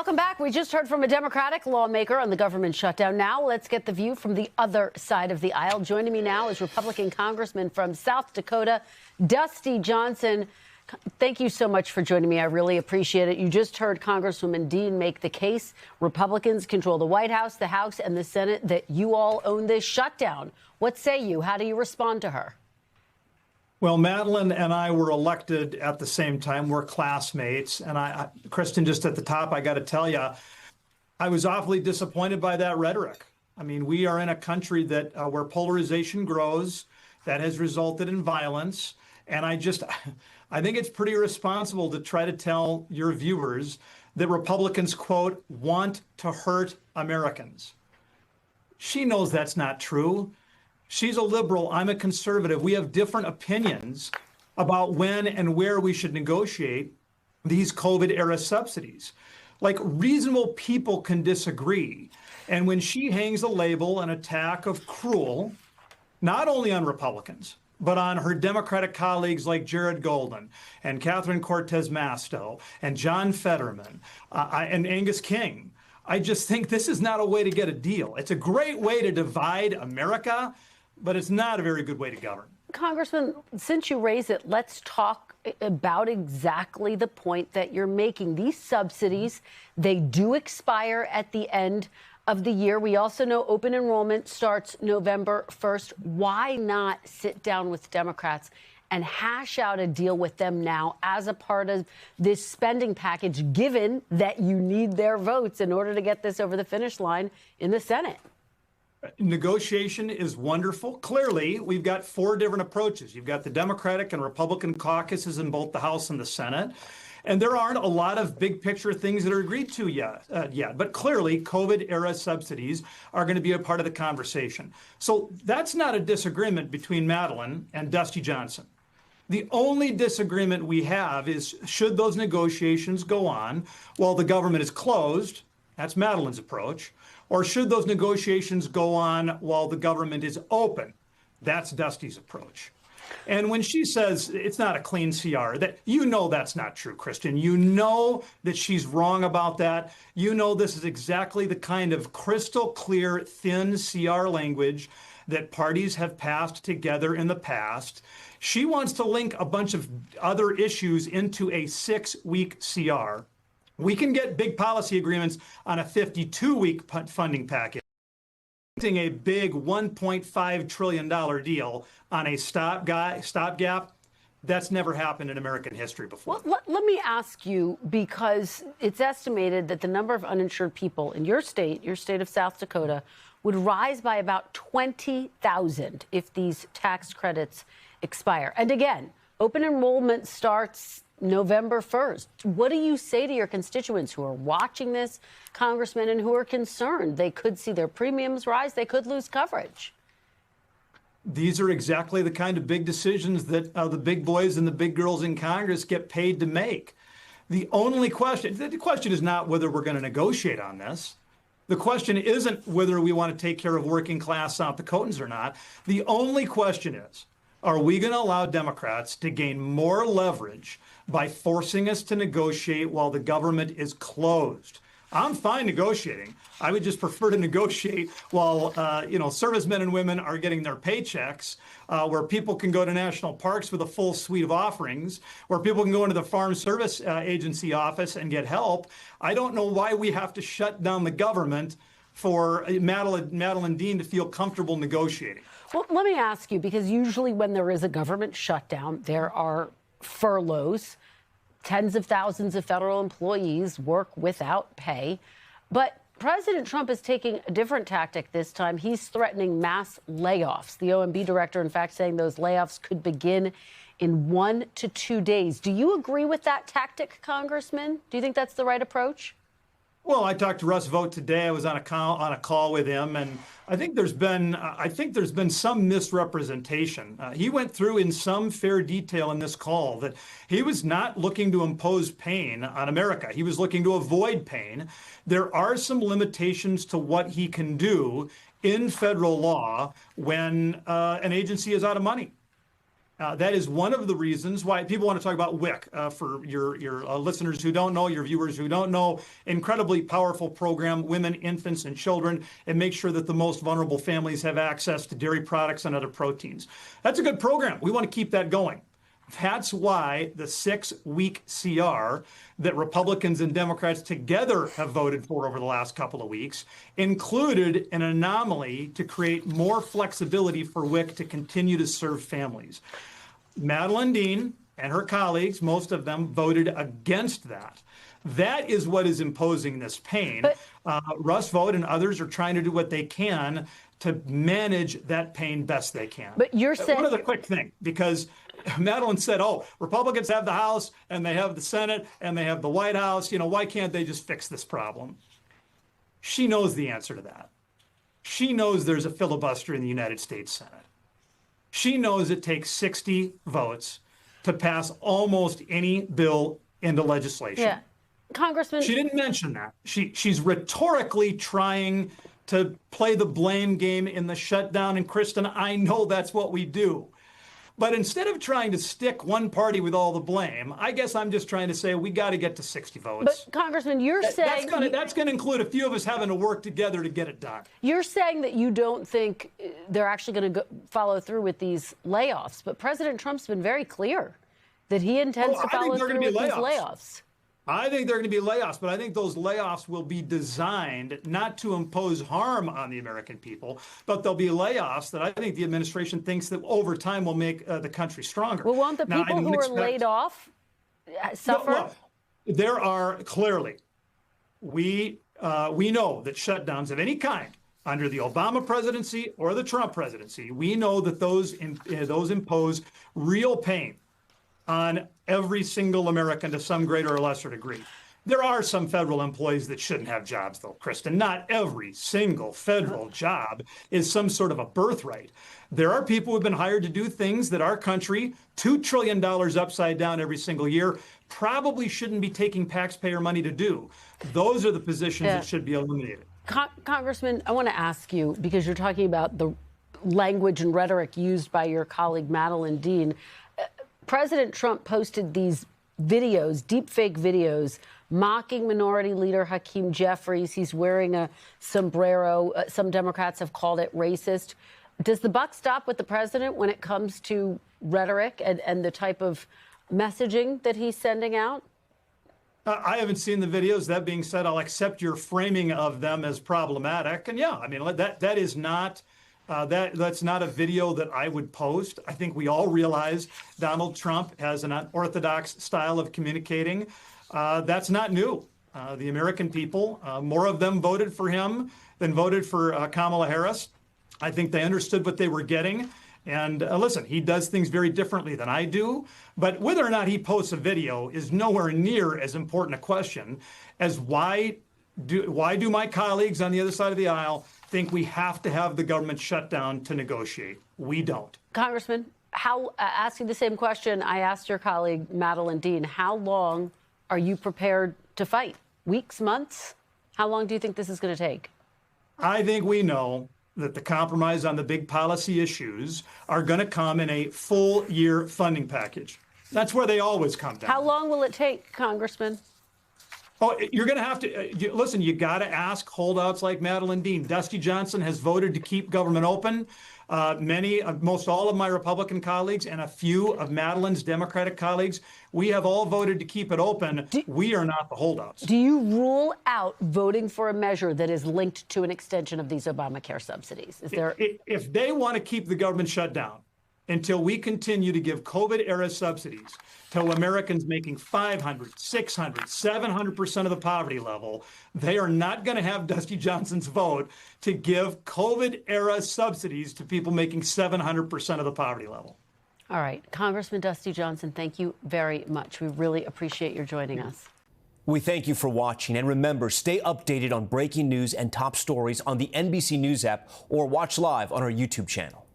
Welcome back. We just heard from a Democratic lawmaker on the government shutdown. Now let's get the view from the other side of the aisle. Joining me now is Republican Congressman from South Dakota, Dusty Johnson. Thank you so much for joining me. I really appreciate it. You just heard Congresswoman Dean make the case. Republicans control the White House, the House, and the Senate, that you all own this shutdown. What say you? How do you respond to her? Well, Madeline and I were elected at the same time. We're classmates. And Kristen, just at the top, I got to tell you, I was awfully disappointed by that rhetoric. I mean, we are in a country that where polarization grows, that has resulted in violence. And I think it's pretty irresponsible to try to tell your viewers that Republicans, quote, want to hurt Americans. She knows that's not true. She's a liberal. I'm a conservative. We have different opinions about when and where we should negotiate these COVID-era subsidies. Like, reasonable people can disagree. And when she hangs a label, an attack of cruel, not only on Republicans, but on her Democratic colleagues like Jared Golden and Catherine Cortez Masto and John Fetterman and Angus King, I just think this is not a way to get a deal. It's a great way to divide America, but it's not a very good way to govern. Congressman, since you raise it, let's talk about exactly the point that you're making. These subsidies, they do expire at the end of the year. We also know open enrollment starts November 1st. Why not sit down with Democrats and hash out a deal with them now as a part of this spending package, given that you need their votes in order to get this over the finish line in the Senate? Negotiation is wonderful. Clearly, we've got four different approaches. You've got the Democratic and Republican caucuses in both the House and the Senate. And there aren't a lot of big picture things that are agreed to yet. But clearly, COVID-era subsidies are going to be a part of the conversation. So that's not a disagreement between Madeline and Dusty Johnson. The only disagreement we have is, should those negotiations go on while the government is closed? That's Madeline's approach. Or should those negotiations go on while the government is open? That's Dusty's approach. And when she says it's not a clean CR, that, you know, that's not true, Kristen. You know that she's wrong about that. You know this is exactly the kind of crystal clear, thin CR language that parties have passed together in the past. She wants to link a bunch of other issues into a 6-week CR. We can get big policy agreements on a 52-week funding package. A big $1.5 trillion deal on a stopgap, that's never happened in American history before. Well, let me ask you, because it's estimated that the number of uninsured people in your state of South Dakota, would rise by about 20,000 if these tax credits expire. And again, open enrollment starts November 1st. What do you say to your constituents who are watching this, Congressman, and who are concerned they could see their premiums rise, they could lose coverage? These are exactly the kind of big decisions that the big boys and the big girls in Congress get paid to make. The question is not whether we're going to negotiate on this. The question isn't whether we want to take care of working class South Dakotans or not. The only question is, are we going to allow Democrats to gain more leverage by forcing us to negotiate while the government is closed? I'm fine negotiating. I would just prefer to negotiate while, servicemen and women are getting their paychecks, where people can go to national parks with a full suite of offerings, where people can go into the Farm Service Agency office and get help. I don't know why we have to shut down the government for Madeline Dean to feel comfortable negotiating. Well, let me ask you, because usually when there is a government shutdown, there are furloughs. Tens of thousands of federal employees work without pay. But President Trump is taking a different tactic this time. He's threatening mass layoffs. The OMB director, in fact, saying those layoffs could begin in 1 to 2 days. Do you agree with that tactic, Congressman? Do you think that's the right approach? Well, I talked to Russ Vought today. I was on a call with him, and I think there's been some misrepresentation. He went through in some fair detail in this call that he was not looking to impose pain on America. He was looking to avoid pain. There are some limitations to what he can do in federal law when an agency is out of money. That is one of the reasons why people want to talk about WIC. For your listeners who don't know, your viewers who don't know, incredibly powerful program, women, infants, and children, and make sure that the most vulnerable families have access to dairy products and other proteins. That's a good program. We want to keep that going. That's why the 6-week CR that Republicans and Democrats together have voted for over the last couple of weeks included an anomaly to create more flexibility for WIC to continue to serve families. Madeline Dean and her colleagues, most of them, voted against that. That is what is imposing this pain. Russ Vought and others are trying to do what they can to manage that pain best they can. But you're saying... One other quick thing, because Madeline said, oh, Republicans have the House and they have the Senate and they have the White House. You know, why can't they just fix this problem? She knows the answer to that. She knows there's a filibuster in the United States Senate. She knows it takes 60 votes to pass almost any bill into legislation. Yeah. Congressman. She didn't mention that. She's rhetorically trying to play the blame game in the shutdown. And Kristen, I know that's what we do. But instead of trying to stick one party with all the blame, I guess I'm just trying to say we got to get to 60 votes. But Congressman, you're saying that's going to include a few of us having to work together to get it done. You're saying that you don't think they're actually going to follow through with these layoffs. But President Trump's been very clear that he intends to follow through with these layoffs. I think there are going to be layoffs, but I think those layoffs will be designed not to impose harm on the American people, but there'll be layoffs that I think the administration thinks that over time will make the country stronger. Well, won't the people who are laid off suffer? Well, there are clearly, we know that shutdowns of any kind under the Obama presidency or the Trump presidency, we know that those impose real pain on every single American to some greater or lesser degree. There are some federal employees that shouldn't have jobs, though, Kristen. Not every single federal job is some sort of a birthright. There are people who have been hired to do things that our country, $2 trillion upside down every single year, probably shouldn't be taking taxpayer money to do. Those are the positions that should be eliminated. Congressman, I want to ask you, because you're talking about the language and rhetoric used by your colleague Madeline Dean. President Trump posted these videos, deepfake videos, mocking Minority Leader Hakeem Jeffries. He's wearing a sombrero. Some Democrats have called it racist. Does the buck stop with the president when it comes to rhetoric and the type of messaging that he's sending out? I haven't seen the videos. That being said, I'll accept your framing of them as problematic. And yeah, I mean, that is not... that's not a video that I would post. I think we all realize Donald Trump has an unorthodox style of communicating. That's not new. The American people, more of them voted for him than voted for Kamala Harris. I think they understood what they were getting. And listen, he does things very differently than I do. But whether or not he posts a video is nowhere near as important a question as why do my colleagues on the other side of the aisle think we have to have the government shut down to negotiate? We don't. Congressman, asking the same question I asked your colleague Madeline Dean, how long are you prepared to fight? Weeks, months? How long do you think this is going to take? I think we know that the compromise on the big policy issues are going to come in a full year funding package. That's where they always come down. How long will it take, Congressman? Oh, you're going to have to listen. You got to ask holdouts like Madeline Dean. Dusty Johnson has voted to keep government open. Most all of my Republican colleagues and a few of Madeline's Democratic colleagues, we have all voted to keep it open. We are not the holdouts. Do you rule out voting for a measure that is linked to an extension of these Obamacare subsidies? Is there? If they want to keep the government shut down until we continue to give COVID-era subsidies to Americans making 500, 600, 700% of the poverty level, they are not going to have Dusty Johnson's vote to give COVID-era subsidies to people making 700% of the poverty level. All right. Congressman Dusty Johnson, thank you very much. We really appreciate your joining us. We thank you for watching. And remember, stay updated on breaking news and top stories on the NBC News app or watch live on our YouTube channel.